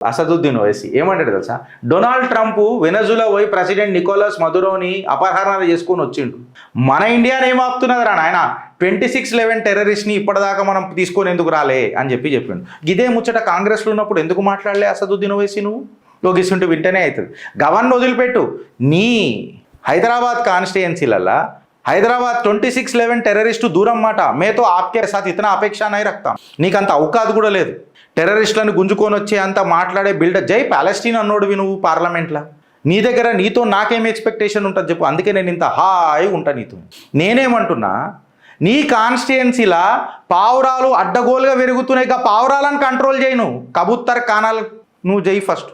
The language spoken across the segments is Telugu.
అసదుద్దీన్ ఓవైసీ ఏమంటాడు తెలుసా, డొనాల్డ్ ట్రంప్ వెనజులా పోయి ప్రెసిడెంట్ నికోలస్ మదురోని అపహరణ చేసుకొని వచ్చిండు. మన ఇండియాని ఏం ఆపుతున్నదిరా నాయన, 26/11 టెర్రరిస్ట్ని ఇప్పటిదాకా మనం తీసుకొని ఎందుకు రాలే అని చెప్పిండు. ఇదే ముచ్చట కాంగ్రెస్లో ఉన్నప్పుడు ఎందుకు మాట్లాడలే అసదుద్దీన్ ఓవైసీ నువ్వు? లోగిస్తుంటే వింటనే అవుతుంది. గవర్న వదిలిపెట్టు, నీ హైదరాబాద్ కాన్స్టిట్యుయెన్సీలల్లా హైదరాబాద్ 26/11 టెర్రరిస్టు దూరం మాట, మేతో ఆప్కే సాత్ ఇతనా అపేక్ష నై రక్తాం. నీకంత అవకాశం కూడా లేదు టెర్రరిస్టులను గుంజుకొని వచ్చే అంత మాట్లాడే బిల్డర్. జై ప్యాలెస్టీన్ అన్నోడువి నువ్వు పార్లమెంట్లో. నీ దగ్గర నీతో నాకేం ఎక్స్పెక్టేషన్ ఉంటుంది చెప్పు. అందుకే నేను ఇంత హాయి ఉంటా నీతో. నేనేమంటున్నా, నీ కాన్స్టిట్యుయెన్సీలా పావురాలు అడ్డగోలుగా పెరుగుతున్నాయి. ఇక పావురాలను కంట్రోల్ చేయి నువ్వు. కబూత్తర్ కానాలు నువ్వు చేయి ఫస్ట్.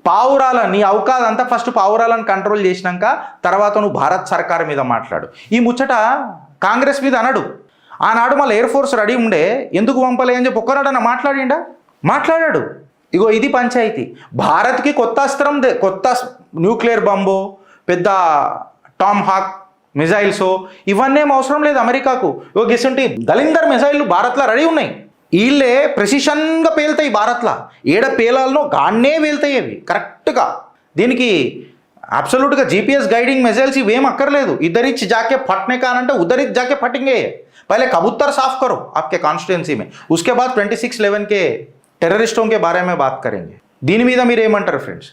పావురాల నీ అవకాశం అంతా ఫస్ట్ పావురాలను కంట్రోల్ చేసినాక తర్వాత నువ్వు భారత్ సర్కార్ మీద మాట్లాడు. ఈ ముచ్చట కాంగ్రెస్ మీద అనడు. ఆనాడు మళ్ళీ ఎయిర్ ఫోర్స్ రెడీ ఉండే, ఎందుకు పంపలే అని చెప్పి ఒక్కనాడన్నా మాట్లాడాడు. ఇగో ఇది పంచాయతీ. భారత్కి కొత్త అస్త్రం, కొత్త న్యూక్లియర్ బాంబో, పెద్ద టామ్ హాక్ మిజైల్సో ఇవన్నీ ఏం అవసరం లేదు అమెరికాకు. ఇగో గిసుంటి దళిందర్ మిజైళ్ళు భారత్లో రెడీ ఉన్నాయి. వీళ్ళే ప్రెసిషన్గా పేలుతాయి భారత్లో. ఏడ పేలాలనో గాన్నే పేలుతాయి అవి కరెక్ట్గా. దీనికి అబ్సల్యూట్గా జీపీఎస్ గైడింగ్ మిజైల్స్ ఇవేం అక్కర్లేదు. इधर जाके फटने का అంటే उधर जाके फटेंगे. पहले कबूतर साफ करो आपके कॉन्स्टिट्यूंसी में, उसके बाद 26/11 के टेररिस्टों के बारे में बात करेंगे. దీని మీద మీరు ఏమంటారు ఫ్రెండ్స్?